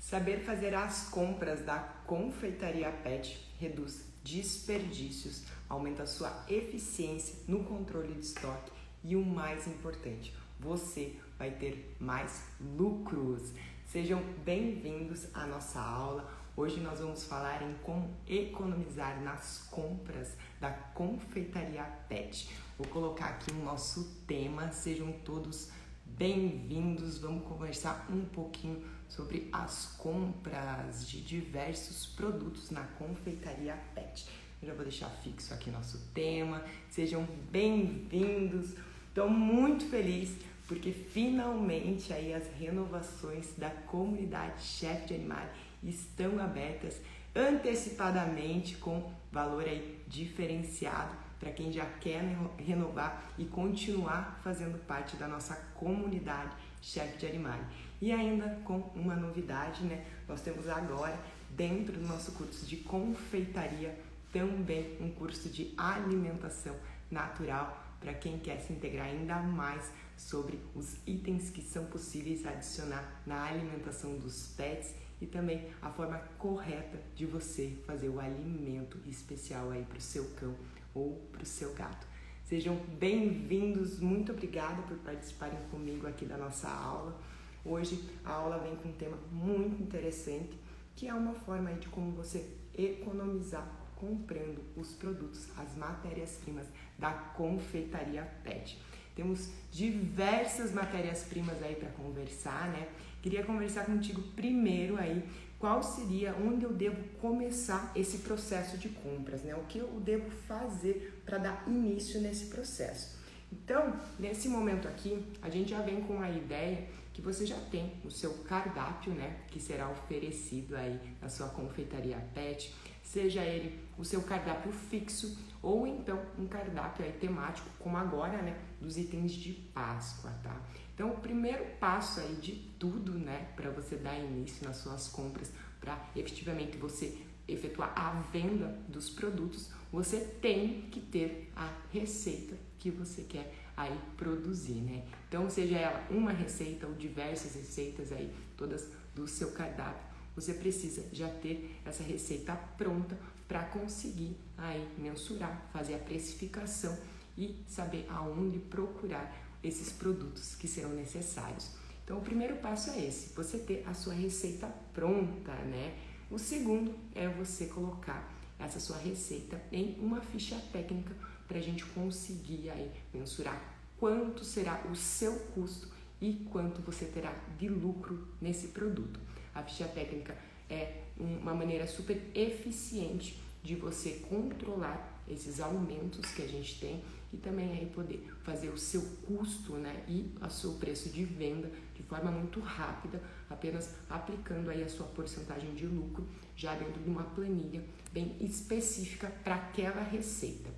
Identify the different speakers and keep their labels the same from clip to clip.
Speaker 1: Saber fazer as compras da Confeitaria Pet reduz desperdícios, aumenta a sua eficiência no controle de estoque e o mais importante, você vai ter mais lucros. Sejam bem-vindos à nossa aula. Hoje nós vamos falar em como economizar nas compras da Confeitaria Pet. Vou colocar aqui o nosso tema, sejam todos bem-vindos. Vamos conversar um pouquinho sobre as compras de diversos produtos na Confeitaria Pet. Eu já vou deixar fixo aqui nosso tema. Sejam bem-vindos. Estou muito feliz porque finalmente aí as renovações da comunidade Chef de Animale estão abertas antecipadamente com valor aí diferenciado para quem já quer renovar e continuar fazendo parte da nossa comunidade Chef de Animale. E ainda com uma novidade, né? Nós temos agora, dentro do nosso curso de confeitaria, também um curso de alimentação natural para quem quer se integrar ainda mais sobre os itens que são possíveis adicionar na alimentação dos pets e também a forma correta de você fazer o alimento especial aí para o seu cão ou para o seu gato. Sejam bem-vindos, muito obrigada por participarem comigo aqui da nossa aula. Hoje a aula vem com um tema muito interessante, que é uma forma aí de como você economizar comprando os produtos, as matérias-primas da Confeitaria Pet. Temos diversas matérias-primas aí para conversar, né? Queria conversar contigo primeiro aí, qual seria, onde eu devo começar esse processo de compras, né? O que eu devo fazer para dar início nesse processo. Então, nesse momento aqui, a gente já vem com a ideia que você já tem o seu cardápio, né? Que será oferecido aí na sua Confeitaria Pet, seja ele o seu cardápio fixo ou então um cardápio aí temático, como agora, né? Dos itens de Páscoa, tá? Então, o primeiro passo aí de tudo, né? Para você dar início nas suas compras, para efetivamente você efetuar a venda dos produtos, você tem que ter a receita que você quer aí produzir, né? Então, seja ela uma receita ou diversas receitas aí, todas do seu cardápio, você precisa já ter essa receita pronta para conseguir aí mensurar, fazer a precificação e saber aonde procurar esses produtos que serão necessários. Então, o primeiro passo é esse, você ter a sua receita pronta, né? O segundo é você colocar essa sua receita em uma ficha técnica para a gente conseguir aí mensurar quanto será o seu custo e quanto você terá de lucro nesse produto. A ficha técnica é uma maneira super eficiente de você controlar esses aumentos que a gente tem e também aí poder fazer o seu custo, né, e o seu preço de venda de forma muito rápida, apenas aplicando aí a sua porcentagem de lucro já dentro de uma planilha bem específica para aquela receita.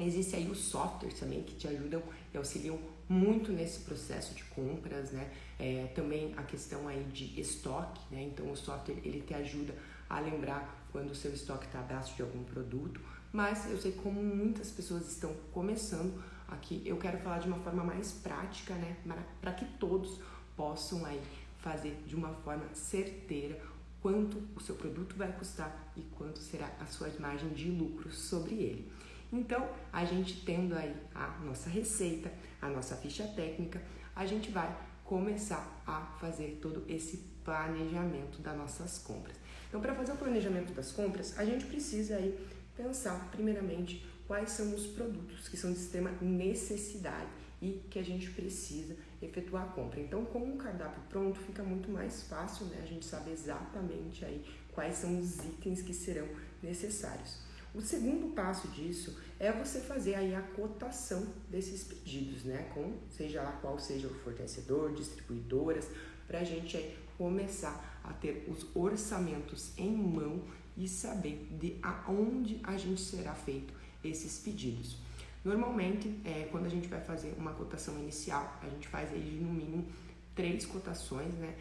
Speaker 1: Existe aí os softwares também que te ajudam e auxiliam muito nesse processo de compras, né? Também a questão aí de estoque, né? Então o software ele te ajuda a lembrar quando o seu estoque está abaixo de algum produto, mas eu sei que como muitas pessoas estão começando aqui, eu quero falar de uma forma mais prática, né? Para que todos possam aí fazer de uma forma certeira quanto o seu produto vai custar e quanto será a sua margem de lucro sobre ele. Então, a gente tendo aí a nossa receita, a nossa ficha técnica, a gente vai começar a fazer todo esse planejamento das nossas compras. Então, para fazer o planejamento das compras, a gente precisa aí pensar, primeiramente, quais são os produtos que são de extrema necessidade e que a gente precisa efetuar a compra. Então, com um cardápio pronto, fica muito mais fácil, né? A gente sabe exatamente aí quais são os itens que serão necessários. O segundo passo disso é você fazer aí a cotação desses pedidos, né? Com seja lá qual seja o fornecedor, distribuidoras, para a gente aí começar a ter os orçamentos em mão e saber de aonde a gente será feito esses pedidos. Normalmente, quando a gente vai fazer uma cotação inicial, a gente faz aí de no mínimo 3 cotações, né?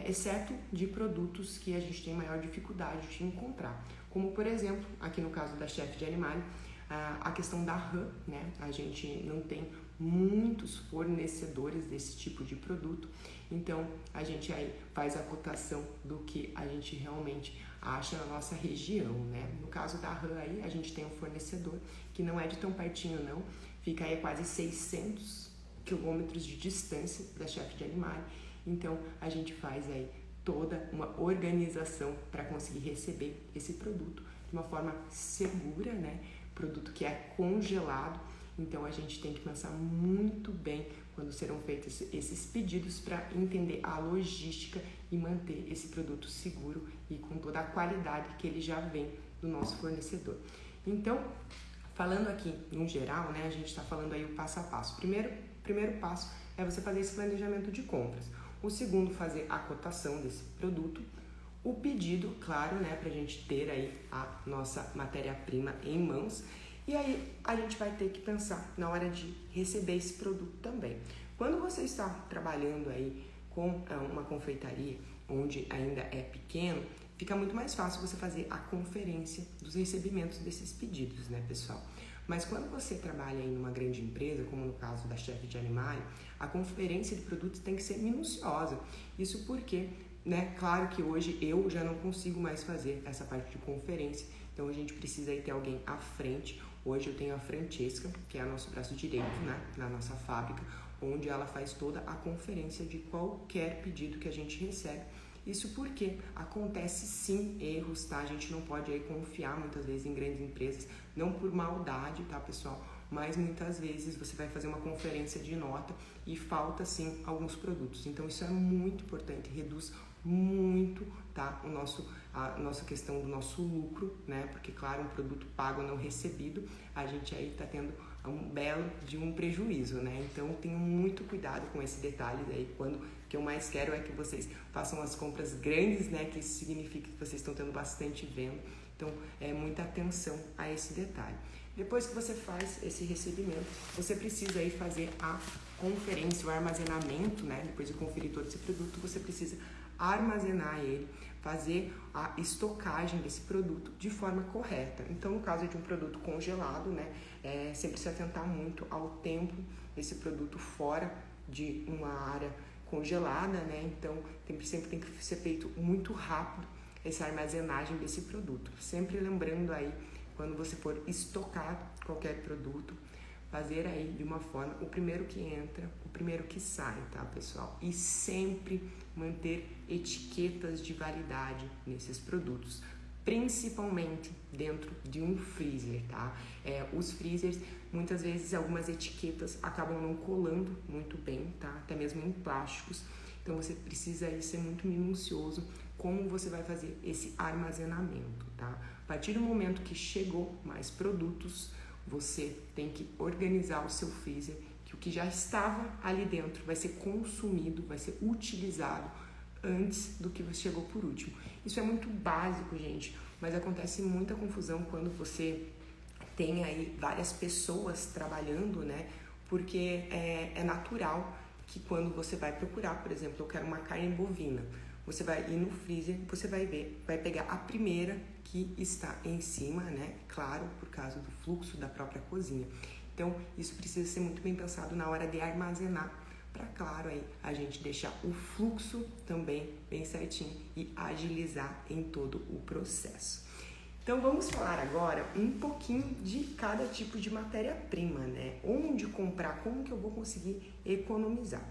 Speaker 1: Exceto de produtos que a gente tem maior dificuldade de encontrar. Como, por exemplo, aqui no caso da Chef de Animale, a questão da rã, né? A gente não tem muitos fornecedores desse tipo de produto, então a gente aí faz a cotação do que a gente realmente acha na nossa região, né? No caso da rã aí, a gente tem um fornecedor que não é de tão pertinho não, fica aí a quase 600 quilômetros de distância da Chefe de Animale, então a gente faz aí toda uma organização para conseguir receber esse produto de uma forma segura, né? Produto que é congelado, então a gente tem que pensar muito bem quando serão feitos esses pedidos para entender a logística e manter esse produto seguro e com toda a qualidade que ele já vem do nosso fornecedor. Então, falando aqui no geral, né, a gente está falando aí o passo a passo. Primeiro passo é você fazer esse planejamento de compras. O segundo, fazer a cotação desse produto. O pedido, claro, né, para a gente ter aí a nossa matéria-prima em mãos. E aí a gente vai ter que pensar na hora de receber esse produto também. Quando você está trabalhando aí com uma confeitaria onde ainda é pequeno, fica muito mais fácil você fazer a conferência dos recebimentos desses pedidos, né, pessoal? Mas quando você trabalha em uma grande empresa, como no caso da Chefe de Animale, a conferência de produtos tem que ser minuciosa. Isso porque, né, claro que hoje eu já não consigo mais fazer essa parte de conferência, então a gente precisa aí ter alguém à frente. Hoje eu tenho a Francesca, que é o nosso braço direito, né, na nossa fábrica, onde ela faz toda a conferência de qualquer pedido que a gente recebe. Isso porque acontece sim erros, tá? A gente não pode aí confiar muitas vezes em grandes empresas, não por maldade, tá, pessoal? Mas muitas vezes você vai fazer uma conferência de nota e falta sim alguns produtos. Então isso é muito importante, reduz muito, tá, a nossa questão do nosso lucro, né? Porque claro, um produto pago não recebido, a gente aí tá tendo um belo de um prejuízo, né? Então tenham muito cuidado com esse detalhe aí. O que eu mais quero é que vocês façam as compras grandes, né? Que isso significa que vocês estão tendo bastante venda. Então muita atenção a esse detalhe. Depois que você faz esse recebimento, você precisa aí fazer a conferência, o armazenamento, né? Depois de conferir todo esse produto, você precisa armazenar ele, fazer a estocagem desse produto de forma correta. Então, no caso de um produto congelado, né, sempre se atentar muito ao tempo desse produto fora de uma área congelada, né? Então, sempre tem que ser feito muito rápido essa armazenagem desse produto. Sempre lembrando aí, quando você for estocar qualquer produto, fazer aí de uma forma, o primeiro que entra, o primeiro que sai, tá, pessoal? E sempre manter etiquetas de validade nesses produtos, principalmente dentro de um freezer, tá? Os freezers, muitas vezes, algumas etiquetas acabam não colando muito bem, tá? Até mesmo em plásticos. Então, você precisa aí ser muito minucioso como você vai fazer esse armazenamento, tá? A partir do momento que chegou mais produtos, você tem que organizar o seu freezer, que o que já estava ali dentro vai ser consumido, vai ser utilizado antes do que chegou por último. Isso é muito básico, gente, mas acontece muita confusão quando você tem aí várias pessoas trabalhando, né? Porque é natural que quando você vai procurar, por exemplo, eu quero uma carne bovina, você vai ir no freezer, você vai pegar a primeira que está em cima, né? Claro, por causa do fluxo da própria cozinha. Então, isso precisa ser muito bem pensado na hora de armazenar, para, claro, aí a gente deixar o fluxo também bem certinho e agilizar em todo o processo. Então, vamos falar agora um pouquinho de cada tipo de matéria-prima, né? Onde comprar, como que eu vou conseguir economizar.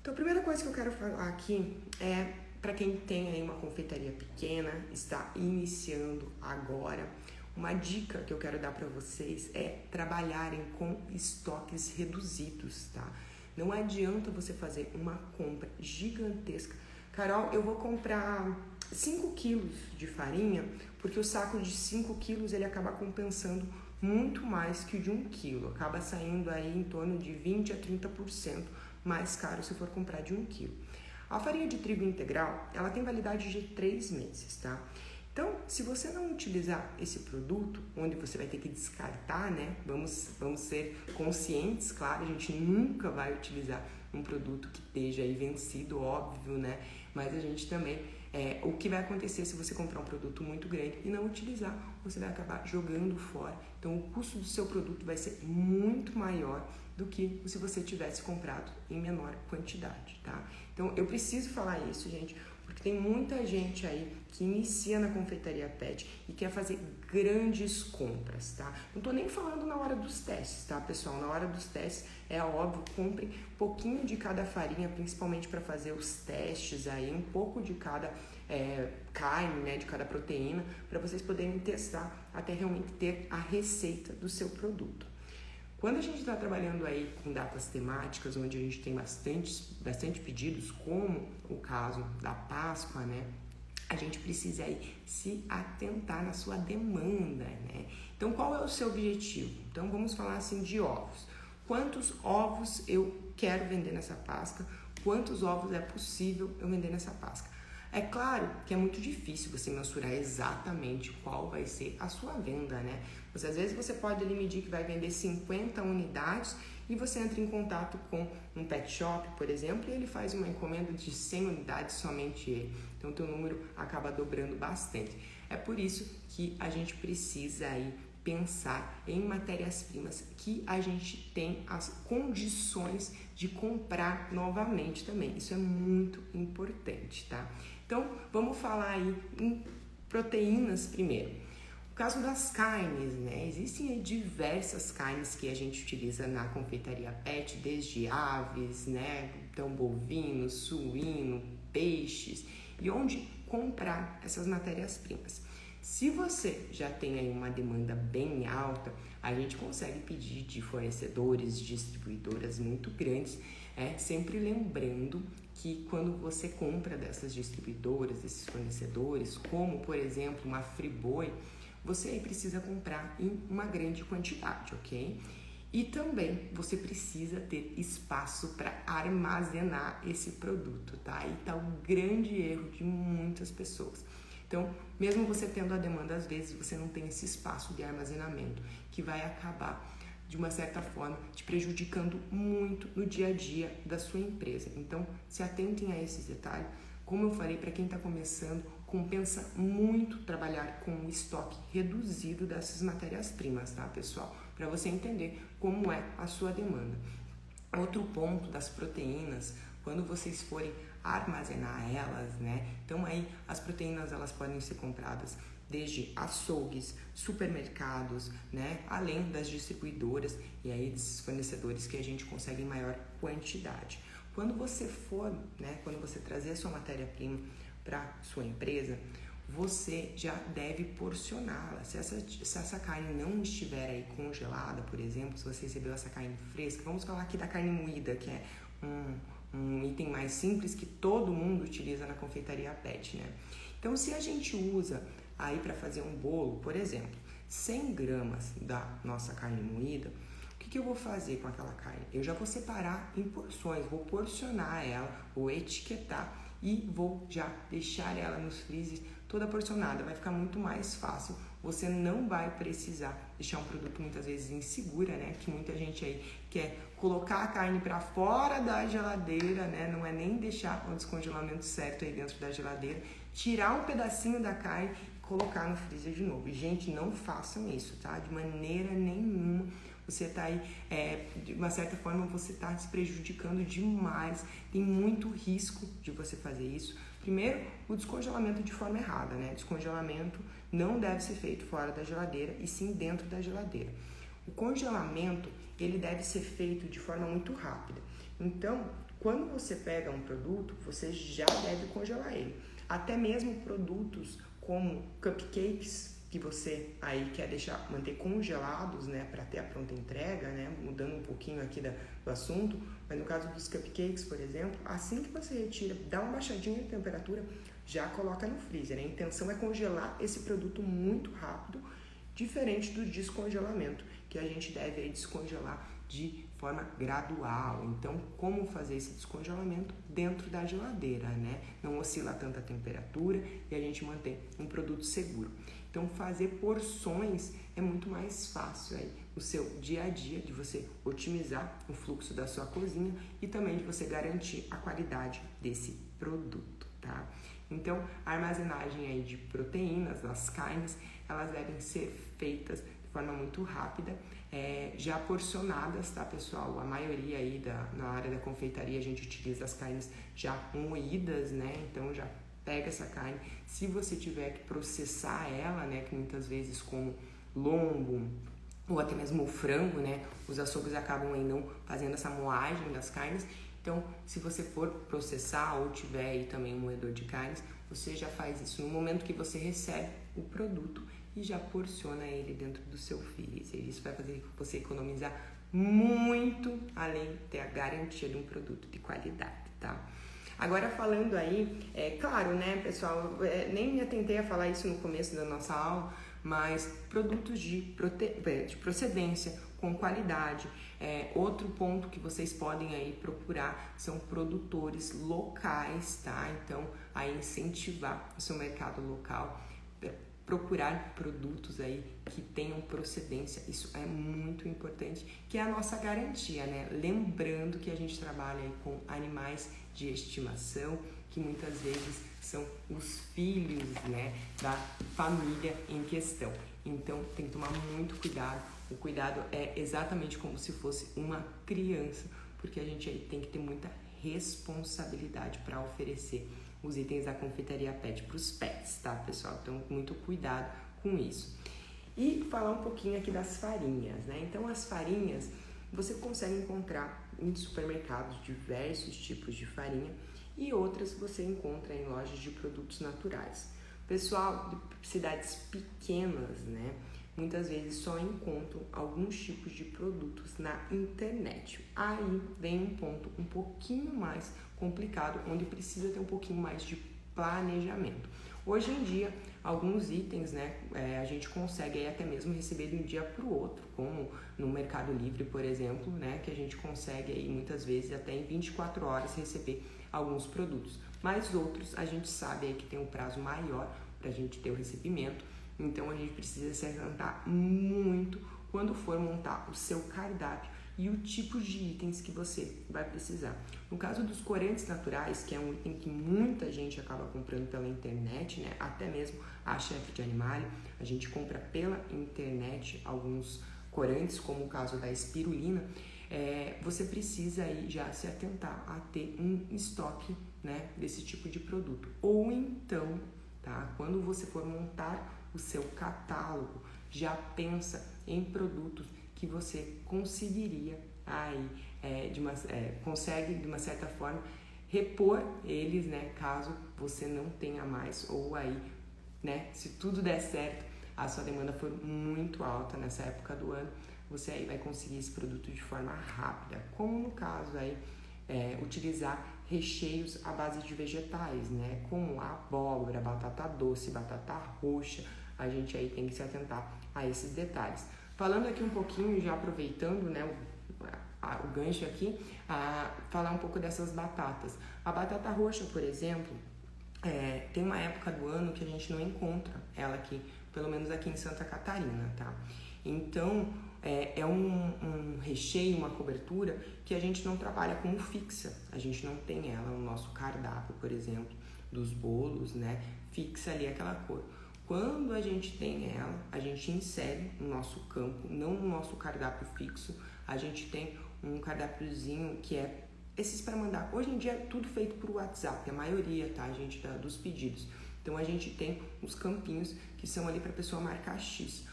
Speaker 1: Então, a primeira coisa que eu quero falar aqui é para quem tem aí uma confeitaria pequena, está iniciando agora. Uma dica que eu quero dar para vocês é trabalharem com estoques reduzidos, tá? Não adianta você fazer uma compra gigantesca. Carol, eu vou comprar 5 quilos de farinha, porque o saco de 5 quilos ele acaba compensando muito mais que o de 1 quilo. Acaba saindo aí em torno de 20% a 30% mais caro se for comprar de 1 quilo. A farinha de trigo integral, ela tem validade de 3 meses, tá? Então, se você não utilizar esse produto, onde você vai ter que descartar, né? Vamos ser conscientes, claro, a gente nunca vai utilizar um produto que esteja aí vencido, óbvio, né? Mas a gente também, o que vai acontecer se você comprar um produto muito grande e não utilizar, você vai acabar jogando fora. Então o custo do seu produto vai ser muito maior do que se você tivesse comprado em menor quantidade, tá? Então eu preciso falar isso, gente, porque tem muita gente aí que inicia na confeitaria pet e quer fazer grandes compras, tá? Não tô nem falando na hora dos testes, tá, pessoal? Na hora dos testes, é óbvio, comprem um pouquinho de cada farinha, principalmente para fazer os testes aí, um pouco de cada carne, né, de cada proteína, para vocês poderem testar até realmente ter a receita do seu produto. Quando a gente está trabalhando aí com datas temáticas, onde a gente tem bastante pedidos, como o caso da Páscoa, né? A gente precisa aí se atentar na sua demanda, né? Então, qual é o seu objetivo? Então, vamos falar assim de ovos. Quantos ovos eu quero vender nessa Páscoa? Quantos ovos é possível eu vender nessa Páscoa? É claro que é muito difícil você mensurar exatamente qual vai ser a sua venda, né? Às vezes você pode ali medir que vai vender 50 unidades e você entra em contato com um pet shop, por exemplo, e ele faz uma encomenda de 100 unidades somente ele. Então, o teu número acaba dobrando bastante. É por isso que a gente precisa aí pensar em matérias-primas que a gente tem as condições de comprar novamente também. Isso é muito importante, tá? Então, vamos falar aí em proteínas primeiro. No caso das carnes, né? Existem aí diversas carnes que a gente utiliza na confeitaria pet, desde aves, né? Então, bovino, suíno, peixes, e onde comprar essas matérias-primas. Se você já tem aí uma demanda bem alta, a gente consegue pedir de fornecedores, distribuidoras muito grandes, sempre lembrando que quando você compra dessas distribuidoras, desses fornecedores, como por exemplo uma Friboi, você aí precisa comprar em uma grande quantidade, ok? E também você precisa ter espaço para armazenar esse produto, tá? Aí tá o grande erro de muitas pessoas. Então, mesmo você tendo a demanda, às vezes você não tem esse espaço de armazenamento, que vai acabar, de uma certa forma, te prejudicando muito no dia a dia da sua empresa. Então, se atentem a esses detalhes. Como eu falei, para quem está começando, compensa muito trabalhar com um estoque reduzido dessas matérias-primas, tá, pessoal? Para você entender como é a sua demanda. Outro ponto das proteínas, quando vocês forem armazenar elas, né? Então aí as proteínas elas podem ser compradas desde açougues, supermercados, né? Além das distribuidoras e aí desses fornecedores que a gente consegue em maior quantidade. Quando você for, né? Quando você trazer a sua matéria-prima para sua empresa, você já deve porcioná-la. Se essa carne não estiver aí congelada, por exemplo, se você recebeu essa carne fresca, vamos falar aqui da carne moída, que é um item mais simples que todo mundo utiliza na confeitaria pet, né? Então, se a gente usa aí para fazer um bolo, por exemplo, 100 gramas da nossa carne moída, o que eu vou fazer com aquela carne? Eu já vou separar em porções, vou porcionar ela, vou etiquetar e vou já deixar ela nos freezers toda porcionada. Vai ficar muito mais fácil. Você não vai precisar deixar um produto muitas vezes insegura, né? Que muita gente aí quer colocar a carne para fora da geladeira, né? Não é nem deixar o descongelamento certo aí dentro da geladeira, tirar um pedacinho da carne e colocar no freezer de novo. E, gente, não façam isso, tá? De maneira nenhuma. Você tá aí, de uma certa forma, você tá se prejudicando demais. Tem muito risco de você fazer isso. Primeiro, o descongelamento de forma errada, né? Descongelamento não deve ser feito fora da geladeira e sim dentro da geladeira. O congelamento, ele deve ser feito de forma muito rápida. Então, quando você pega um produto, você já deve congelar ele. Até mesmo produtos como cupcakes, que você aí quer manter congelados, né, para ter a pronta entrega, né, mudando um pouquinho aqui do assunto, mas no caso dos cupcakes, por exemplo, assim que você retira, dá uma baixadinha de temperatura, já coloca no freezer. A intenção é congelar esse produto muito rápido, diferente do descongelamento, que a gente deve aí descongelar de forma gradual. Então, como fazer esse descongelamento dentro da geladeira, né? Não oscila tanta temperatura e a gente mantém um produto seguro. Então, fazer porções é muito mais fácil aí no seu dia a dia, de você otimizar o fluxo da sua cozinha e também de você garantir a qualidade desse produto, tá? Então, a armazenagem aí de proteínas, das carnes, elas devem ser feitas de forma muito rápida, já porcionadas, tá, pessoal? A maioria aí na área da confeitaria a gente utiliza as carnes já moídas, né? Então, já pega essa carne. Se você tiver que processar ela, né, que muitas vezes como lombo ou até mesmo o frango, né, os açougues acabam aí não fazendo essa moagem das carnes. Então, se você for processar ou tiver aí também um moedor de carnes, você já faz isso no momento que você recebe o produto e já porciona ele dentro do seu freezer. Isso vai fazer você economizar muito, além de ter a garantia de um produto de qualidade, tá? Agora falando aí, claro, né, pessoal, nem me atentei a falar isso no começo da nossa aula, mas produtos de procedência, com qualidade. Outro ponto que vocês podem aí procurar são produtores locais, tá? Então, aí incentivar o seu mercado local, procurar produtos aí que tenham procedência, isso é muito importante, que é a nossa garantia, né? Lembrando que a gente trabalha aí com animais de estimação, que muitas vezes são os filhos, né, da família em questão. Então, tem que tomar muito cuidado. O cuidado é exatamente como se fosse uma criança, porque a gente aí tem que ter muita responsabilidade para oferecer os itens da confeitaria pet para os pets, tá, pessoal? Então, muito cuidado com isso. E falar um pouquinho aqui das farinhas, né? Então, as farinhas, você consegue encontrar em supermercados diversos tipos de farinha e outras você encontra em lojas de produtos naturais. Pessoal de cidades pequenas, né? Muitas vezes só encontram alguns tipos de produtos na internet. Aí vem um ponto um pouquinho mais complicado, onde precisa ter um pouquinho mais de planejamento. Hoje em dia, alguns itens, né, a gente consegue aí até mesmo receber de um dia para o outro, como no Mercado Livre, por exemplo, né, que a gente consegue aí muitas vezes até em 24 horas receber alguns produtos. Mas outros a gente sabe aí que tem um prazo maior para a gente ter o recebimento. Então, a gente precisa se atentar muito quando for montar o seu cardápio e o tipo de itens que você vai precisar. No caso dos corantes naturais, que é um item que muita gente acaba comprando pela internet, né? Até mesmo a Chef de Animale, a gente compra pela internet alguns corantes, como o caso da espirulina. Você precisa aí já se atentar a ter um estoque, né, desse tipo de produto. Ou então, tá? Quando você for montar o seu catálogo, já pensa em produtos que você conseguiria aí, consegue de uma certa forma repor eles, né, caso você não tenha mais, ou aí, né, se tudo der certo, a sua demanda for muito alta nessa época do ano, você aí vai conseguir esse produto de forma rápida, como no caso aí, utilizar recheios à base de vegetais, né, como abóbora, batata doce, batata roxa. A gente aí tem que se atentar a esses detalhes. Falando aqui um pouquinho, já aproveitando, né, o gancho aqui, falar um pouco dessas batatas. A batata roxa, por exemplo, tem uma época do ano que a gente não encontra ela aqui, pelo menos aqui em Santa Catarina, tá? Então, é um recheio, uma cobertura que a gente não trabalha como fixa. A gente não tem ela no nosso cardápio, por exemplo, dos bolos, né? Fixa ali aquela cor. Quando a gente tem ela, a gente insere no nosso campo, não no nosso cardápio fixo. A gente tem um cardápiozinho que é esses para mandar. Hoje em dia é tudo feito por WhatsApp, a maioria, tá, gente, dos pedidos. Então a gente tem os campinhos que são ali para a pessoa marcar X.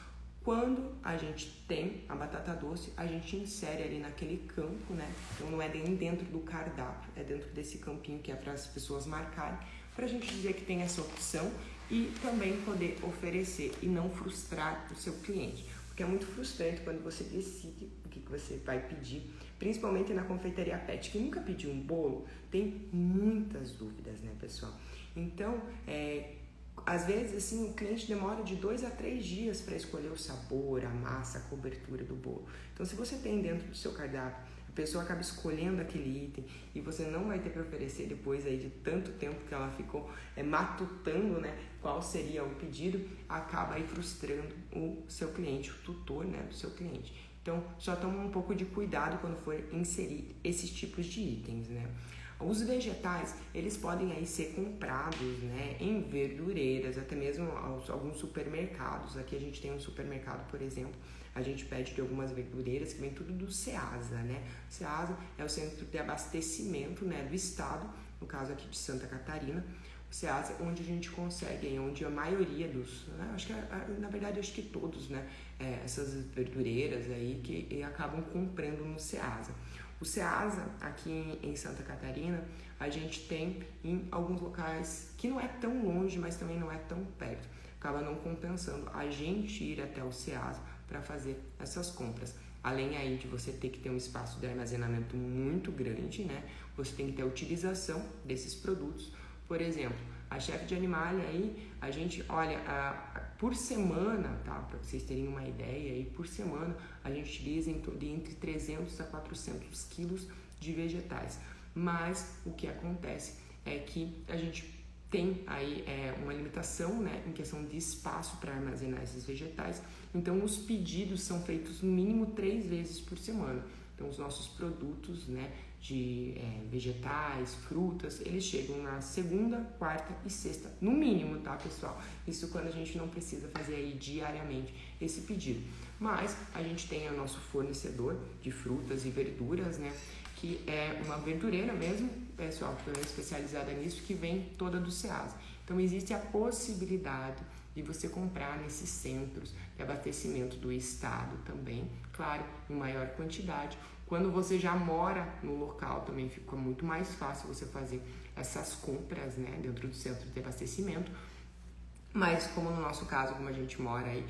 Speaker 1: Quando a gente tem a batata doce, a gente insere ali naquele campo, né? Então não é nem dentro do cardápio, é dentro desse campinho que é para as pessoas marcarem, para a gente dizer que tem essa opção e também poder oferecer e não frustrar o seu cliente. Porque é muito frustrante quando você decide o que você vai pedir, principalmente na confeitaria pet, que nunca pediu um bolo, tem muitas dúvidas, né, pessoal? Então, Às vezes, assim, o cliente demora de 2 a 3 dias para escolher o sabor, a massa, a cobertura do bolo. Então, se você tem dentro do seu cardápio, a pessoa acaba escolhendo aquele item e você não vai ter para oferecer depois aí de tanto tempo que ela ficou matutando, né, qual seria o pedido, acaba aí frustrando o seu cliente, o tutor, né, do seu cliente. Então, só toma um pouco de cuidado quando for inserir esses tipos de itens, né. Os vegetais, eles podem aí ser comprados, né, em verdureiras, até mesmo alguns supermercados. Aqui a gente tem um supermercado, por exemplo, a gente pede de algumas verdureiras que vem tudo do Ceasa, né? O Ceasa é o centro de abastecimento, né, do estado, no caso aqui de Santa Catarina. O Ceasa, onde a gente consegue, onde a maioria dos, né, acho que na verdade acho que todos, né, essas verdureiras aí que acabam comprando no Ceasa. O Ceasa, aqui em Santa Catarina, a gente tem em alguns locais que não é tão longe, mas também não é tão perto. Acaba não compensando a gente ir até o Ceasa para fazer essas compras. Além aí de você ter que ter um espaço de armazenamento muito grande, né? Você tem que ter a utilização desses produtos. Por exemplo, a Chef de Animalia aí, a gente, olha, por semana, tá? Para vocês terem uma ideia aí, por semana a gente utiliza entre 300 a 400 quilos de vegetais. Mas o que acontece é que a gente tem aí uma limitação, né, em questão de espaço para armazenar esses vegetais. Então, os pedidos são feitos no mínimo 3 vezes por semana. Então, os nossos produtos, né, de vegetais, frutas, eles chegam na segunda, quarta e sexta, no mínimo, tá, pessoal? Isso quando a gente não precisa fazer aí diariamente esse pedido. Mas a gente tem o nosso fornecedor de frutas e verduras, né, que é uma verdureira mesmo, pessoal, que é especializada nisso, que vem toda do Ceasa. Então, existe a possibilidade de você comprar nesses centros de abastecimento do estado também, claro, em maior quantidade. Quando você já mora no local, também fica muito mais fácil você fazer essas compras, né, dentro do centro de abastecimento. Mas como no nosso caso, como a gente mora aí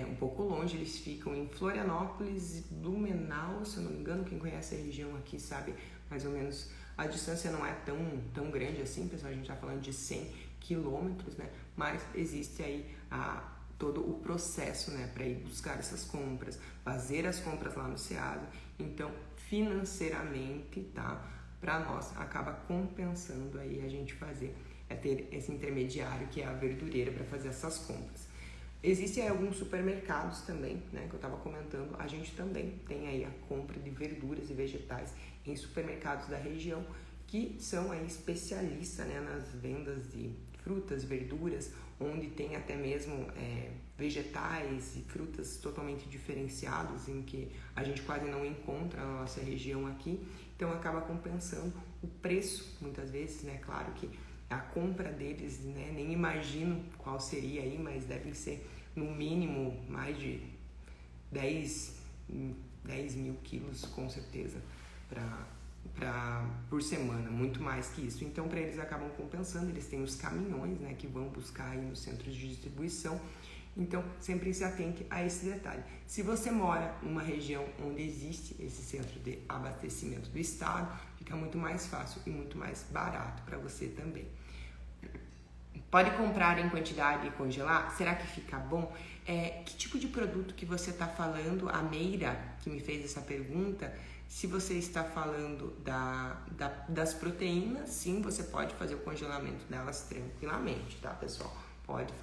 Speaker 1: um pouco longe, eles ficam em Florianópolis, Blumenau, se eu não me engano, quem conhece a região aqui sabe mais ou menos, a distância não é tão grande assim, pessoal, a gente está falando de 100 quilômetros, né, mas existe aí todo o processo, né, para ir buscar essas compras, fazer as compras lá no Ceasa. Então, financeiramente, tá, para nós acaba compensando aí a gente ter esse intermediário que é a verdureira para fazer essas compras. Existem alguns supermercados também, né, que eu estava comentando, a gente também tem aí a compra de verduras e vegetais em supermercados da região que são aí especialistas, né, nas vendas de frutas, verduras, onde tem até mesmo vegetais e frutas totalmente diferenciados, em que a gente quase não encontra na nossa região aqui, então acaba compensando o preço, muitas vezes, né, claro que a compra deles, né, nem imagino qual seria aí, mas devem ser no mínimo mais de 10 mil quilos, com certeza, por semana, muito mais que isso. Então, para eles acabam compensando, eles têm os caminhões, né, que vão buscar aí nos centros de distribuição. Então, sempre se atente a esse detalhe. Se você mora numa região onde existe esse centro de abastecimento do estado, fica muito mais fácil e muito mais barato para você também. Pode comprar em quantidade e congelar? Será que fica bom? Que tipo de produto que você está falando? A Meira, que me fez essa pergunta, se você está falando das proteínas, sim, você pode fazer o congelamento delas tranquilamente, tá, pessoal? Pode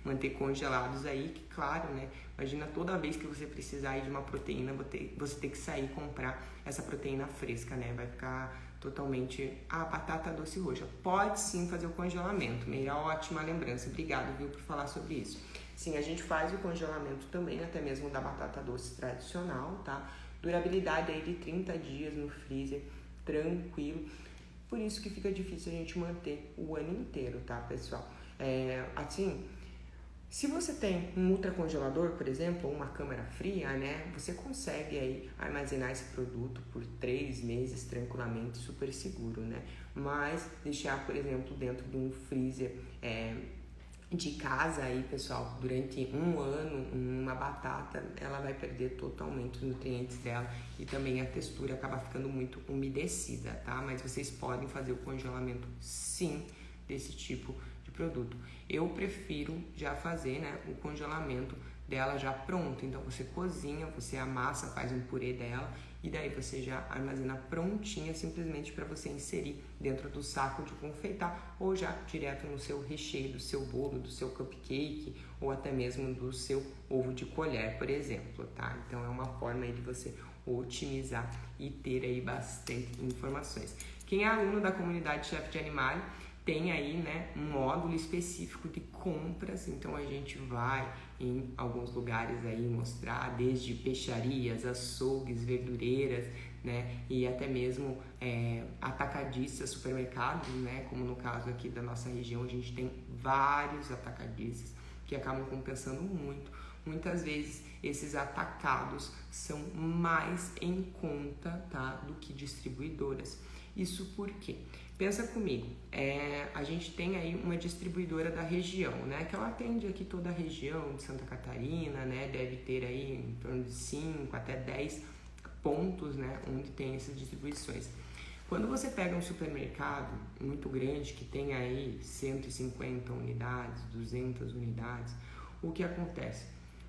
Speaker 1: manter congelados aí, que claro, né? Imagina toda vez que você precisar aí de uma proteína, você ter que sair e comprar essa proteína fresca, né? Vai ficar totalmente a batata doce roxa. Pode sim fazer o congelamento, Meira, ótima lembrança. Obrigado, viu, por falar sobre isso. Sim, a gente faz o congelamento também, até mesmo da batata doce tradicional, tá? Durabilidade aí de 30 dias no freezer, tranquilo. Por isso que fica difícil a gente manter o ano inteiro, tá, pessoal? Assim, se você tem um ultracongelador, por exemplo, ou uma câmara fria, né, você consegue aí armazenar esse produto por 3 meses tranquilamente, super seguro, né? Mas deixar, por exemplo, dentro de um freezer de casa aí, pessoal, durante 1 ano, uma batata, ela vai perder totalmente os nutrientes dela e também a textura acaba ficando muito umedecida, tá? Mas vocês podem fazer o congelamento sim, desse tipo de produto. Eu prefiro já fazer, né, o congelamento dela já pronto. Então você cozinha, você amassa, faz um purê dela e daí você já armazena prontinha, simplesmente para você inserir dentro do saco de confeitar ou já direto no seu recheio do seu bolo, do seu cupcake ou até mesmo do seu ovo de colher, por exemplo, tá? Então é uma forma aí de você otimizar e ter aí bastante informações. Quem é aluno da comunidade Chef de Animale tem aí, né, um módulo específico de compras, então a gente vai em alguns lugares aí mostrar desde peixarias, açougues, verdureiras, né, e até mesmo atacadistas, supermercados, né, como no caso aqui da nossa região a gente tem vários atacadistas que acabam compensando muito. Muitas vezes esses atacados são mais em conta, tá, do que distribuidoras. Isso por quê? Pensa comigo, a gente tem aí uma distribuidora da região, né? Que ela atende aqui toda a região de Santa Catarina, né? Deve ter aí em torno de 5 até 10 pontos, né? Onde tem essas distribuições. Quando você pega um supermercado muito grande, que tem aí 150 unidades, 200 unidades, o que acontece?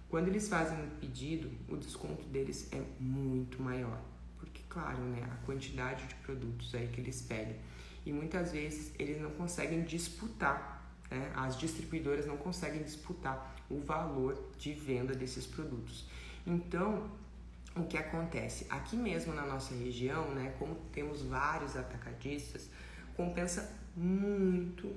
Speaker 1: Quando eles fazem um pedido, o desconto deles é muito maior. Porque, claro, né? A quantidade de produtos aí que eles pedem. E muitas vezes eles não conseguem disputar, né? As distribuidoras não conseguem disputar o valor de venda desses produtos. Então, o que acontece? Aqui mesmo na nossa região, né, como temos vários atacadistas, compensa muito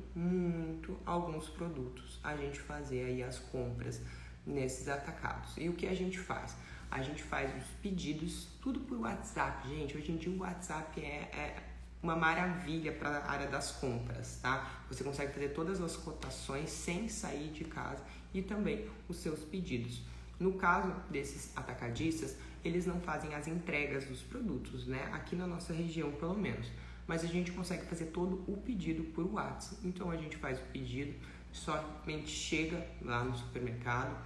Speaker 1: alguns produtos a gente fazer aí as compras nesses atacados. E o que a gente faz? A gente faz os pedidos tudo por WhatsApp, gente. Hoje em dia o WhatsApp é uma maravilha para a área das compras, tá? Você consegue fazer todas as cotações sem sair de casa e também os seus pedidos. No caso desses atacadistas, eles não fazem as entregas dos produtos, né? Aqui na nossa região, pelo menos. Mas a gente consegue fazer todo o pedido por WhatsApp. Então a gente faz o pedido, somente chega lá no supermercado,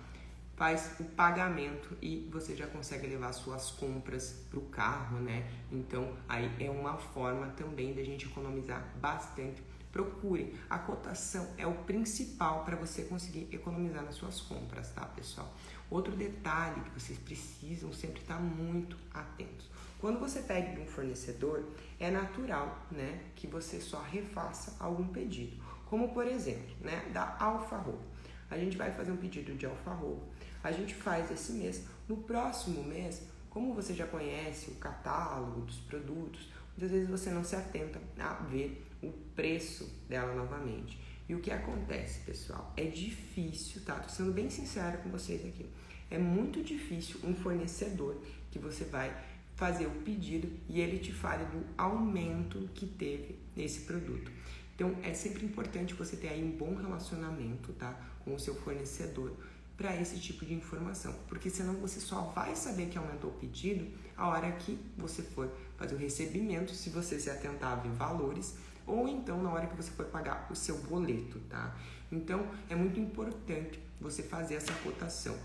Speaker 1: faz o pagamento e você já consegue levar suas compras para o carro, né? Então, aí é uma forma também da gente economizar bastante. Procure. A cotação é o principal para você conseguir economizar nas suas compras, tá, pessoal? Outro detalhe que vocês precisam sempre estar muito atentos. Quando você pede de um fornecedor, é natural, né, que você só refaça algum pedido. Como, por exemplo, né, da alfarroba. A gente vai fazer um pedido de alfarroba. A gente faz esse mês. No próximo mês, como você já conhece o catálogo dos produtos, muitas vezes você não se atenta a ver o preço dela novamente. E o que acontece, pessoal? É difícil, tá? Tô sendo bem sincera com vocês aqui. É muito difícil um fornecedor que você vai fazer o pedido e ele te fale do aumento que teve nesse produto. Então, é sempre importante você ter aí um bom relacionamento, tá, com o seu fornecedor para esse tipo de informação, porque senão você só vai saber que aumentou o pedido a hora que você for fazer o recebimento, se você se atentar a ver valores, ou então na hora que você for pagar o seu boleto, tá? Então, é muito importante você fazer essa cotação.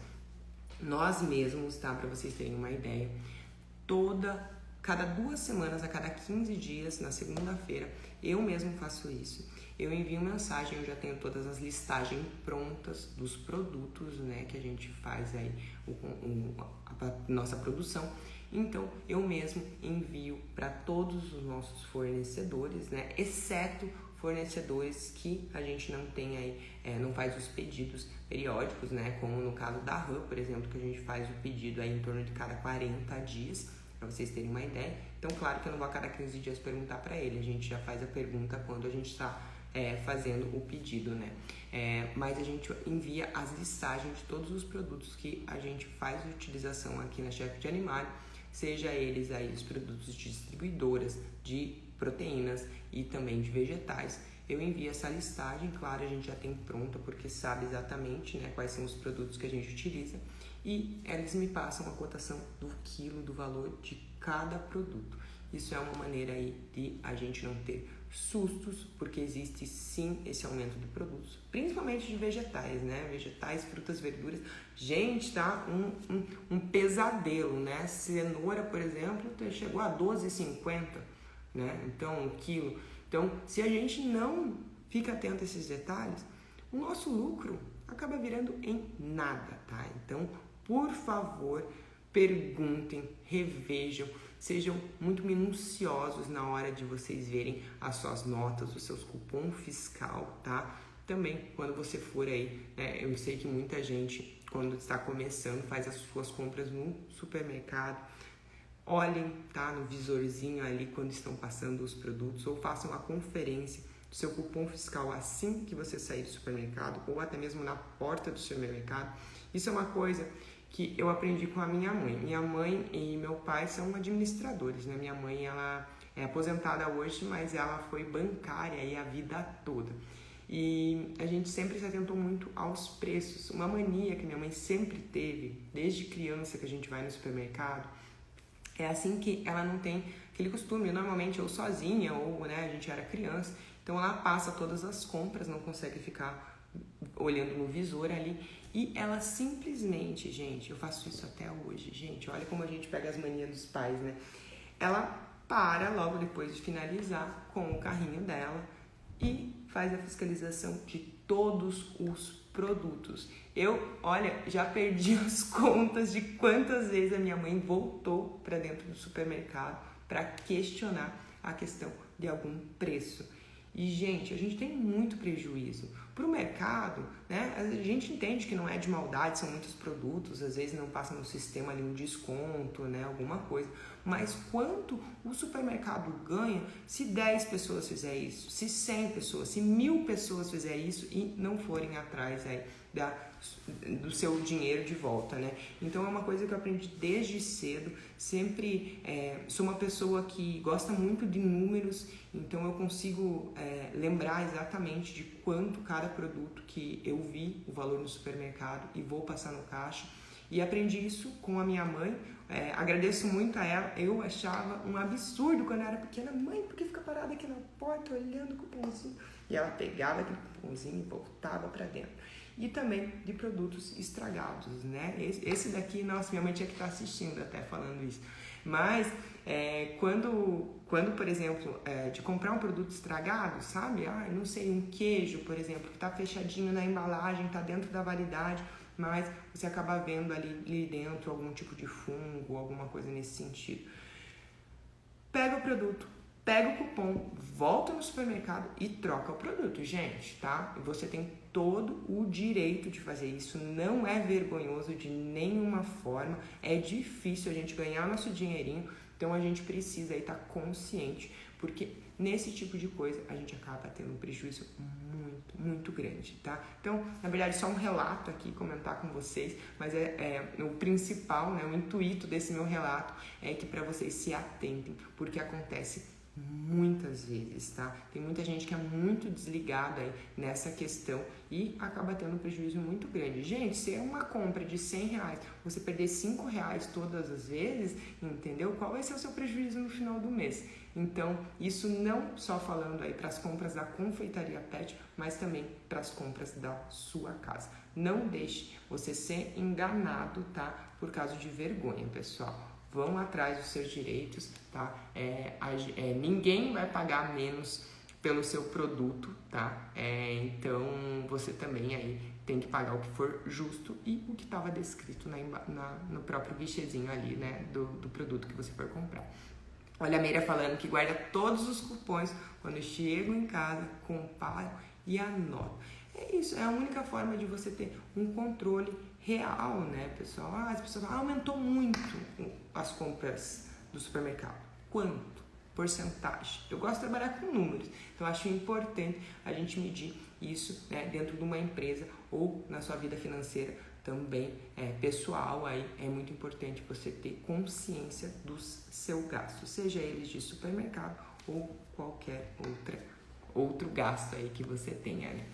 Speaker 1: Nós mesmos, tá, para vocês terem uma ideia, cada 2 semanas, a cada 15 dias, na segunda-feira, eu mesmo faço isso. Eu envio mensagem, eu já tenho todas as listagens prontas dos produtos, né, que a gente faz aí, a nossa produção. Então, eu mesmo envio para todos os nossos fornecedores, né, exceto fornecedores que a gente não tem aí, não faz os pedidos periódicos, né, como no caso da RAM, por exemplo, que a gente faz o pedido aí em torno de cada 40 dias, para vocês terem uma ideia. Então, claro que eu não vou a cada 15 dias perguntar para ele, a gente já faz a pergunta quando a gente está fazendo o pedido, né? Mas a gente envia as listagens de todos os produtos que a gente faz utilização aqui na Chef de Animale, seja eles aí os produtos de distribuidoras, de proteínas e também de vegetais. Eu envio essa listagem, claro, a gente já tem pronta porque sabe exatamente, né, quais são os produtos que a gente utiliza e eles me passam a cotação do quilo, do valor de cada produto. Isso é uma maneira aí de a gente não ter sustos, porque existe sim esse aumento de produtos, principalmente de vegetais, né? Vegetais, frutas, verduras. Gente, tá um pesadelo, né? Cenoura, por exemplo, chegou a R$12,50, né? Então, 1 quilo. Então, se a gente não fica atento a esses detalhes, o nosso lucro acaba virando em nada, tá? Então, por favor, perguntem, revejam, sejam muito minuciosos na hora de vocês verem as suas notas, os seus cupom fiscal, tá? Também, quando você for aí, né, eu sei que muita gente, quando está começando, faz as suas compras no supermercado. Olhem, tá, no visorzinho ali quando estão passando os produtos, ou façam a conferência do seu cupom fiscal assim que você sair do supermercado, ou até mesmo na porta do supermercado. Isso é uma coisa que eu aprendi com a minha mãe. Minha mãe e meu pai são administradores, né? Minha mãe, ela é aposentada hoje, mas ela foi bancária aí a vida toda. E a gente sempre se atentou muito aos preços. Uma mania que minha mãe sempre teve, desde criança que a gente vai no supermercado, é assim que ela não tem aquele costume, normalmente ou sozinha ou, né, a gente era criança, então ela passa todas as compras, não consegue ficar olhando no visor ali e ela simplesmente, gente, eu faço isso até hoje, gente, olha como a gente pega as manias dos pais, né? Ela para logo depois de finalizar com o carrinho dela e faz a fiscalização de todos os produtos. Eu, olha, já perdi as contas de quantas vezes a minha mãe voltou para dentro do supermercado para questionar a questão de algum preço. E, gente, a gente tem muito prejuízo. Para o mercado, né, a gente entende que não é de maldade, são muitos produtos, às vezes não passa no sistema ali um desconto, né, alguma coisa. Mas quanto o supermercado ganha se 10 pessoas fizerem isso, se 100 pessoas, se 1000 pessoas fizerem isso e não forem atrás aí do seu dinheiro de volta, né? Então é uma coisa que eu aprendi desde cedo, sempre sou uma pessoa que gosta muito de números, então eu consigo lembrar exatamente de quanto cada produto que eu vi o valor no supermercado e vou passar no caixa. E aprendi isso com a minha mãe, agradeço muito a ela. Eu achava um absurdo quando eu era pequena, mãe, por que fica parada aqui na porta olhando o cupomzinho? E ela pegava aquele cupomzinho e voltava para dentro. E também de produtos estragados, né? Esse daqui, nossa, minha mãe tinha que estar assistindo até falando isso. Mas quando por exemplo, de comprar um produto estragado, sabe? Não sei, um queijo, por exemplo, que está fechadinho na embalagem, está dentro da validade, mas você acaba vendo ali dentro algum tipo de fungo, alguma coisa nesse sentido. Pega o produto, pega o cupom, volta no supermercado e troca o produto, gente, tá? E você tem todo o direito de fazer isso, não é vergonhoso de nenhuma forma, é difícil a gente ganhar nosso dinheirinho, então a gente precisa aí estar consciente, porque nesse tipo de coisa a gente acaba tendo um prejuízo muito, muito grande, tá? Então, na verdade, só um relato aqui, comentar com vocês, mas o principal, né, o intuito desse meu relato é que para vocês se atentem, porque acontece muitas vezes, tá? Tem muita gente que é muito desligada aí nessa questão e acaba tendo um prejuízo muito grande. Gente, se é uma compra de R$100, você perder R$5 todas as vezes, entendeu? Qual vai ser o seu prejuízo no final do mês? Então, isso não só falando aí para as compras da Confeitaria Pet, mas também para as compras da sua casa. Não deixe você ser enganado, tá? Por causa de vergonha, pessoal. Vão atrás dos seus direitos, tá? Ninguém vai pagar menos pelo seu produto, tá? Então, você também aí tem que pagar o que for justo e o que estava descrito no próprio guichezinho ali, né? Do produto que você for comprar. Olha a Meira falando que guarda todos os cupons quando chego em casa, comparo e anoto. É isso, é a única forma de você ter um controle real, né, pessoal? As pessoas falam, aumentou muito as compras do supermercado. Quanto? Porcentagem. Eu gosto de trabalhar com números, então acho importante a gente medir isso, né, dentro de uma empresa ou na sua vida financeira também pessoal. Aí é muito importante você ter consciência dos seus gastos, seja eles de supermercado ou qualquer outro gasto aí que você tenha, né?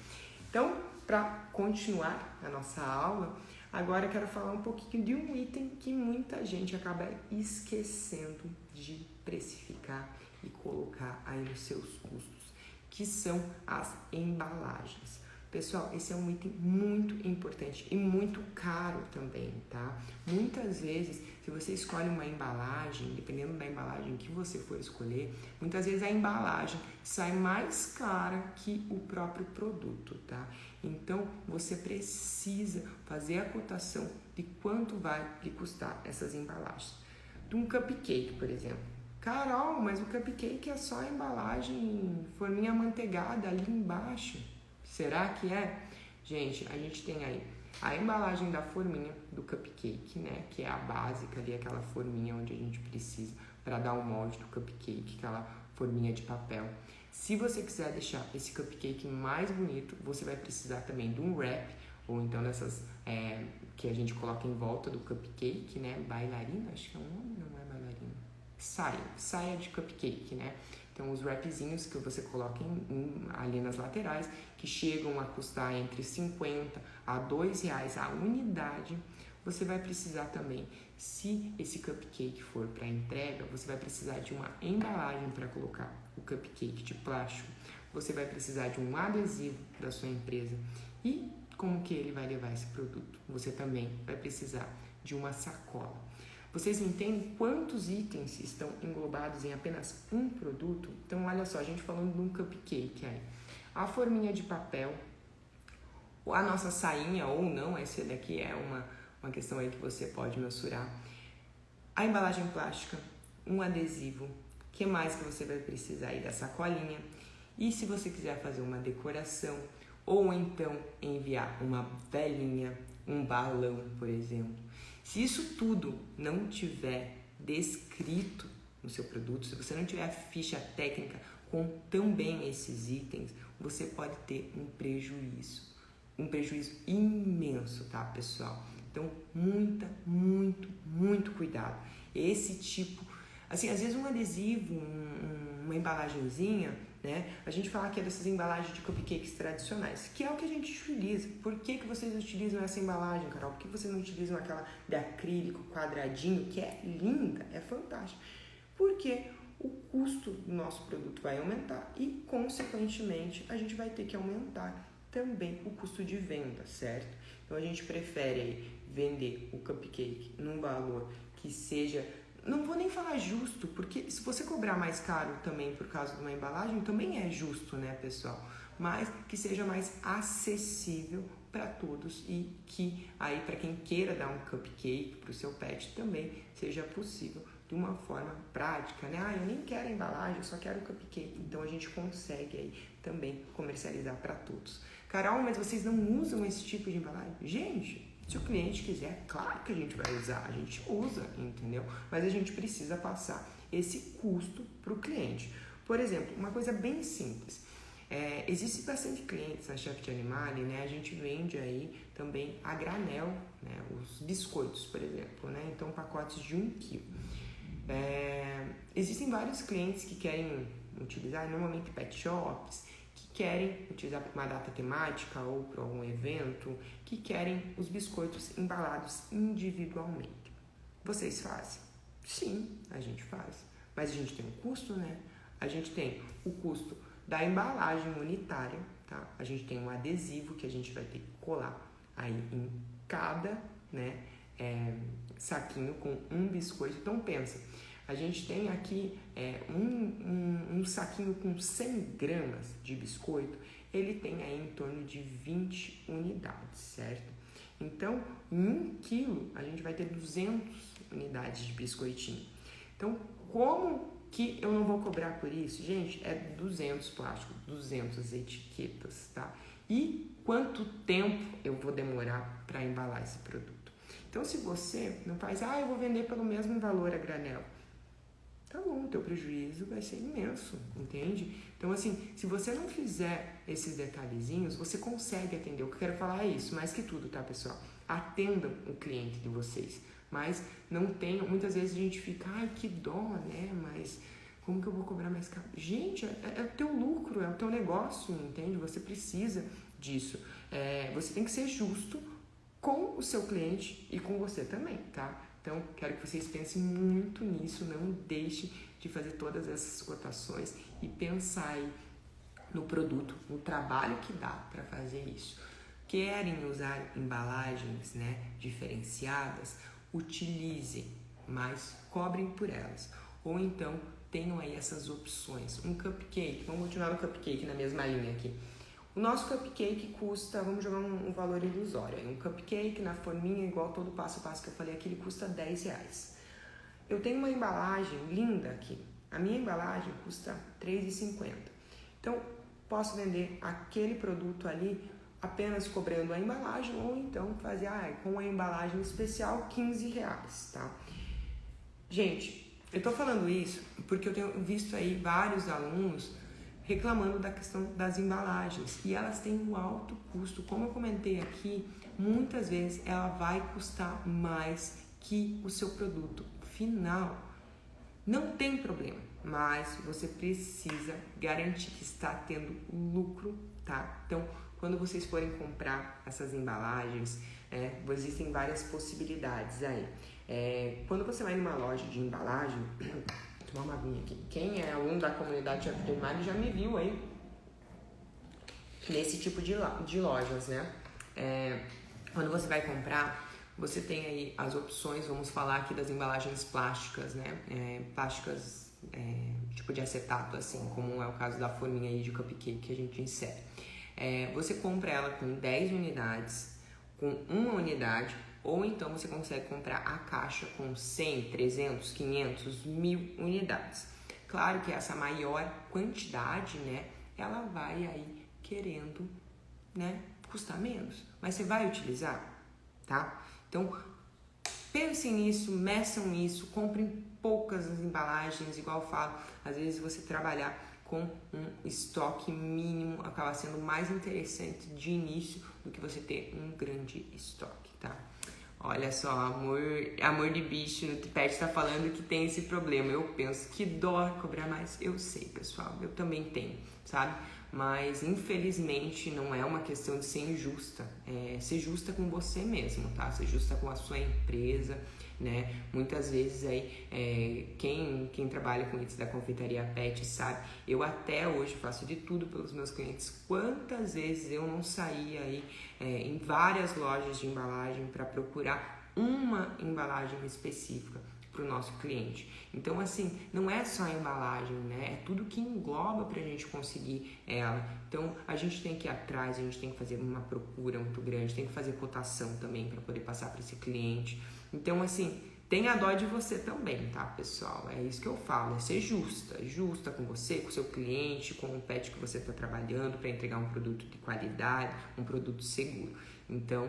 Speaker 1: Então, para continuar a nossa aula, agora eu quero falar um pouquinho de um item que muita gente acaba esquecendo de precificar e colocar aí nos seus custos, que são as embalagens. Pessoal, esse é um item muito importante e muito caro também, tá? Muitas vezes, se você escolhe uma embalagem, dependendo da embalagem que você for escolher, muitas vezes a embalagem sai mais cara que o próprio produto, tá? Então, você precisa fazer a cotação de quanto vai lhe custar essas embalagens. De um cupcake, por exemplo. Carol, mas o cupcake é só a embalagem forminha amanteigada ali embaixo. Será que é? Gente, a gente tem aí a embalagem da forminha do cupcake, né? Que é a básica ali, aquela forminha onde a gente precisa para dar o molde do cupcake, aquela forminha de papel. Se você quiser deixar esse cupcake mais bonito, você vai precisar também de um wrap, ou então dessas que a gente coloca em volta do cupcake, né? Bailarina, acho que é um nome, não é bailarina. Saia de cupcake, né? Então, os wrapzinhos que você coloca ali nas laterais, que chegam a custar entre 50 a R$2 a unidade, você vai precisar também, se esse cupcake for para entrega, você vai precisar de uma embalagem para colocar o cupcake de plástico, você vai precisar de um adesivo da sua empresa e como que ele vai levar esse produto? Você também vai precisar de uma sacola. Vocês entendem quantos itens estão englobados em apenas um produto? Então, olha só, a gente falando de um cupcake aí. A forminha de papel, a nossa sainha ou não, esse daqui é uma questão aí que você pode mensurar. A embalagem plástica, um adesivo, o que mais que você vai precisar aí da sacolinha? E se você quiser fazer uma decoração ou então enviar uma velinha, um balão, por exemplo. Se isso tudo não tiver descrito no seu produto, se você não tiver a ficha técnica com também esses itens, você pode ter um prejuízo imenso, tá, pessoal? Então, muito cuidado. Esse tipo, assim, às vezes um adesivo, uma embalagenzinha, né? A gente fala que é dessas embalagens de cupcakes tradicionais, que é o que a gente utiliza. Por que vocês utilizam essa embalagem, Carol? Por que vocês não utilizam aquela de acrílico quadradinho, que é linda, é fantástica? Porque o custo do nosso produto vai aumentar e, consequentemente, a gente vai ter que aumentar também o custo de venda, certo? Então, a gente prefere aí vender o cupcake num valor que seja... Não vou nem falar justo, porque se você cobrar mais caro também por causa de uma embalagem, também é justo, né, pessoal? Mas que seja mais acessível para todos e que aí para quem queira dar um cupcake para o seu pet também seja possível de uma forma prática, né? Eu nem quero a embalagem, eu só quero o cupcake. Então a gente consegue aí também comercializar para todos. Carol, mas vocês não usam esse tipo de embalagem? Gente, se o cliente quiser, claro que a gente vai usar, a gente usa, entendeu? Mas a gente precisa passar esse custo para o cliente. Por exemplo, uma coisa bem simples. Existe bastante clientes na Chef de Animale, né? A gente vende aí também a granel, né? Os biscoitos, por exemplo, né? Então, pacotes de 1 kg. Existem vários clientes que querem utilizar, normalmente pet shops, que querem utilizar para uma data temática ou para algum evento, que querem os biscoitos embalados individualmente. Vocês fazem? Sim, a gente faz. Mas a gente tem um custo, né? A gente tem o custo da embalagem unitária, tá? A gente tem um adesivo que a gente vai ter que colar aí em cada, né, saquinho com um biscoito. Então pensa, a gente tem aqui um saquinho com 100 gramas de biscoito, ele tem aí em torno de 20 unidades, certo? Então, em 1 quilo, a gente vai ter 200 unidades de biscoitinho. Então, como que eu não vou cobrar por isso? Gente, é 200 plásticos, 200 etiquetas, tá? E quanto tempo eu vou demorar para embalar esse produto? Então, se você não faz, eu vou vender pelo mesmo valor a granel, tá bom, o teu prejuízo vai ser imenso, entende? Então, assim, se você não fizer esses detalhezinhos, você consegue atender. O que eu quero falar é isso, mais que tudo, tá, pessoal? Atendam o cliente de vocês, mas não tenham... Muitas vezes a gente fica, que dó, né? Mas como que eu vou cobrar mais caro? Gente, é o teu lucro, é o teu negócio, entende? Você precisa disso. Você tem que ser justo com o seu cliente e com você também, tá? Então, quero que vocês pensem muito nisso, não deixem de fazer todas essas cotações e pensar aí no produto, no trabalho que dá para fazer isso. Querem usar embalagens, né, diferenciadas? Utilizem, mas cobrem por elas. Ou então tenham aí essas opções. Um cupcake, vamos continuar no cupcake na mesma linha aqui. O nosso cupcake custa, vamos jogar um valor ilusório. Um cupcake na forminha, igual todo passo a passo que eu falei aqui, ele custa R$10. Eu tenho uma embalagem linda aqui. A minha embalagem custa R$3,50. Então, posso vender aquele produto ali apenas cobrando a embalagem ou então fazer com a embalagem especial R$15, tá? Gente, eu tô falando isso porque eu tenho visto aí vários alunos reclamando da questão das embalagens e elas têm um alto custo. Como eu comentei aqui, muitas vezes ela vai custar mais que o seu produto final. Não tem problema, mas você precisa garantir que está tendo lucro, tá? Então, quando vocês forem comprar essas embalagens, existem várias possibilidades aí. Quando você vai numa loja de embalagem, vou tomar uma aguinha aqui. Quem é aluno da comunidade Chefe de Animais já me viu aí nesse tipo de lojas, né? Quando você vai comprar, você tem aí as opções, vamos falar aqui das embalagens plásticas, né? Plásticas tipo de acetato, assim, como é o caso da forminha aí de cupcake que a gente insere. Você compra ela com 10 unidades, com uma unidade, ou então você consegue comprar a caixa com 100, 300, 500, 1000 unidades. Claro que essa maior quantidade, né, ela vai aí querendo, né, custar menos. Mas você vai utilizar, tá? Então, pensem nisso, meçam isso, comprem poucas embalagens, igual eu falo. Às vezes você trabalhar com um estoque mínimo acaba sendo mais interessante de início do que você ter um grande estoque, tá? Olha só, amor de bicho no Pet tá falando que tem esse problema. Eu penso que dó cobrar mais. Eu sei, pessoal, eu também tenho, sabe? Mas infelizmente não é uma questão de ser injusta. Ser justa com você mesmo, tá? Ser justa com a sua empresa, né? Muitas vezes aí, quem trabalha com isso da confeitaria Pet sabe, eu até hoje faço de tudo pelos meus clientes. Quantas vezes eu não saí aí em várias lojas de embalagem para procurar uma embalagem específica para o nosso cliente. Então, assim, não é só a embalagem, né? É tudo que engloba para a gente conseguir ela. Então, a gente tem que ir atrás, a gente tem que fazer uma procura muito grande, tem que fazer cotação também para poder passar para esse cliente. Então, assim, tenha dó de você também, tá, pessoal? É isso que eu falo, é ser justa com você, com o seu cliente, com o pet que você está trabalhando para entregar um produto de qualidade, um produto seguro. Então,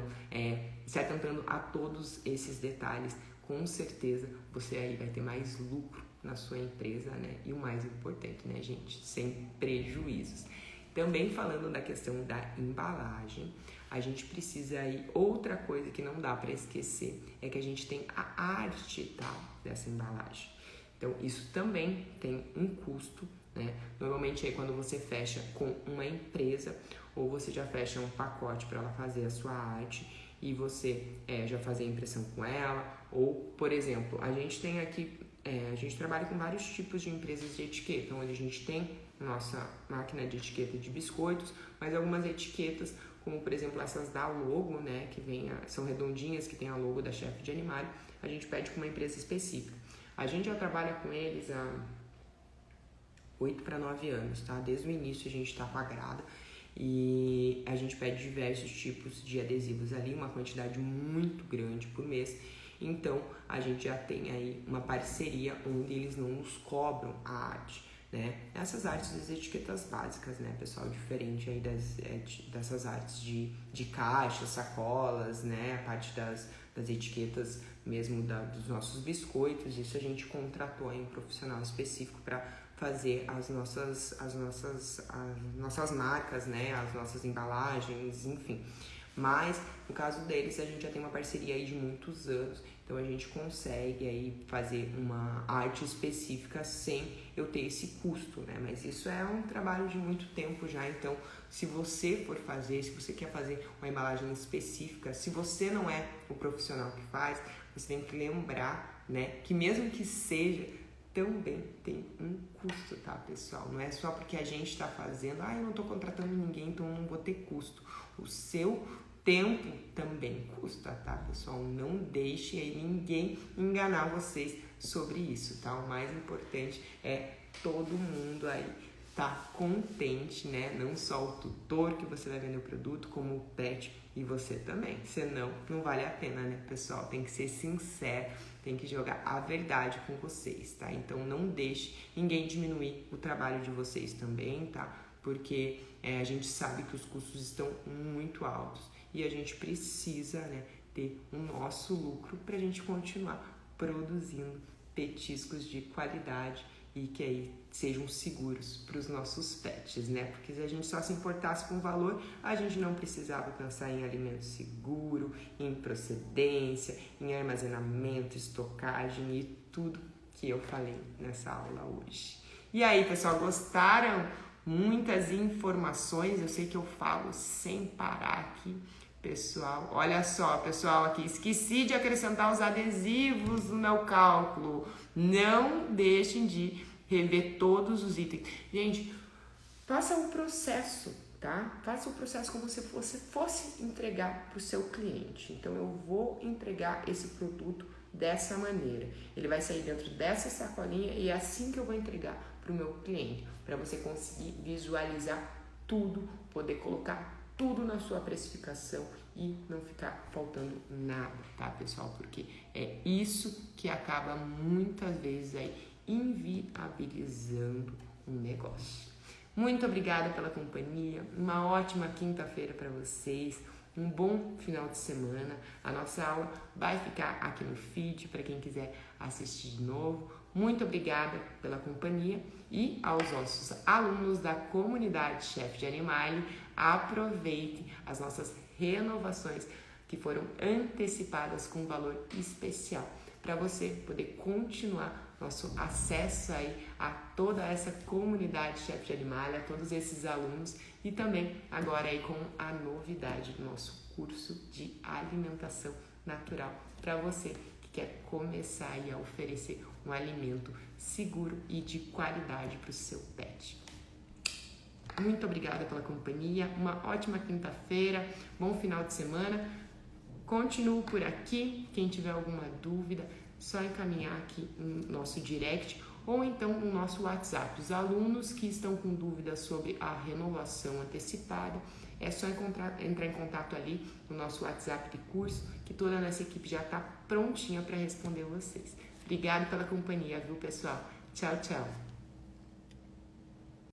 Speaker 1: se atentando a todos esses detalhes, com certeza você aí vai ter mais lucro na sua empresa, né? E o mais importante, né, gente? Sem prejuízos. Também falando da questão da embalagem, a gente precisa aí, outra coisa que não dá para esquecer, é que a gente tem a arte, tá, dessa embalagem. Então, isso também tem um custo, né? Normalmente aí quando você fecha com uma empresa, ou você já fecha um pacote para ela fazer a sua arte, e você já fazer a impressão com ela, ou, por exemplo, a gente tem aqui, a gente trabalha com vários tipos de empresas de etiqueta, onde a gente tem nossa máquina de etiqueta de biscoitos, mas algumas etiquetas, como por exemplo essas da logo, né, que são redondinhas, que tem a logo da Chefe de Animais, a gente pede com uma empresa específica. A gente já trabalha com eles há 8 para 9 anos, tá? Desde o início a gente está com a grada. E a gente pede diversos tipos de adesivos ali, uma quantidade muito grande por mês. Então a gente já tem aí uma parceria onde eles não nos cobram a arte, né? Essas artes das etiquetas básicas, né, pessoal? Diferente aí dessas artes de caixas, sacolas, né? A parte das etaquetas mesmo dos nossos biscoitos. Isso a gente contratou aí um profissional específico para fazer as nossas marcas, né, as nossas embalagens, enfim. Mas, no caso deles, a gente já tem uma parceria aí de muitos anos, então a gente consegue aí fazer uma arte específica sem eu ter esse custo, né? Mas isso é um trabalho de muito tempo já, então se você for fazer, se você quer fazer uma embalagem específica, se você não é o profissional que faz, você tem que lembrar, né, que mesmo que seja também tem um custo, tá, pessoal? Não é só porque a gente está fazendo, eu não estou contratando ninguém, então não vou ter custo. O seu tempo também custa, tá, pessoal? Não deixe aí ninguém enganar vocês sobre isso, tá? O mais importante é todo mundo aí tá contente, né? Não só o tutor que você vai vender o produto, como o pet e você também. Senão, não vale a pena, né, pessoal? Tem que ser sincero, tem que jogar a verdade com vocês, tá? Então, não deixe ninguém diminuir o trabalho de vocês também, tá? Porque a gente sabe que os custos estão muito altos e a gente precisa, né, ter o nosso lucro para a gente continuar produzindo petiscos de qualidade e que aí sejam seguros para os nossos pets, né? Porque se a gente só se importasse com o valor, a gente não precisava pensar em alimento seguro, em procedência, em armazenamento, estocagem e tudo que eu falei nessa aula hoje. E aí, pessoal, gostaram? Muitas informações, eu sei que eu falo sem parar aqui. Pessoal, olha só, pessoal, aqui esqueci de acrescentar os adesivos no meu cálculo. Não deixem de rever todos os itens. Gente, faça o processo, tá? Faça o processo como se você fosse entregar para o seu cliente. Então, eu vou entregar esse produto dessa maneira. Ele vai sair dentro dessa sacolinha e é assim que eu vou entregar para o meu cliente, para você conseguir visualizar tudo, poder colocar tudo na sua precificação e não ficar faltando nada, tá, pessoal? Porque é isso que acaba muitas vezes aí inviabilizando um negócio. Muito obrigada pela companhia, uma ótima quinta-feira para vocês, um bom final de semana. A nossa aula vai ficar aqui no feed para quem quiser assistir de novo. Muito obrigada pela companhia e aos nossos alunos da comunidade Chef de Animale, aproveitem as nossas renovações que foram antecipadas com valor especial para você poder continuar nosso acesso aí a toda essa comunidade Chef de Animale, a todos esses alunos e também agora aí com a novidade do nosso curso de alimentação natural para você que quer começar aí a oferecer um alimento seguro e de qualidade para o seu pet. Muito obrigada pela companhia, uma ótima quinta-feira, bom final de semana. Continuo por aqui, quem tiver alguma dúvida, só encaminhar aqui no nosso direct ou então no nosso WhatsApp. Os alunos que estão com dúvidas sobre a renovação antecipada, é só entrar em contato ali no nosso WhatsApp de curso, que toda a nossa equipe já está prontinha para responder vocês. Obrigado pela companhia, viu, pessoal? Tchau, tchau.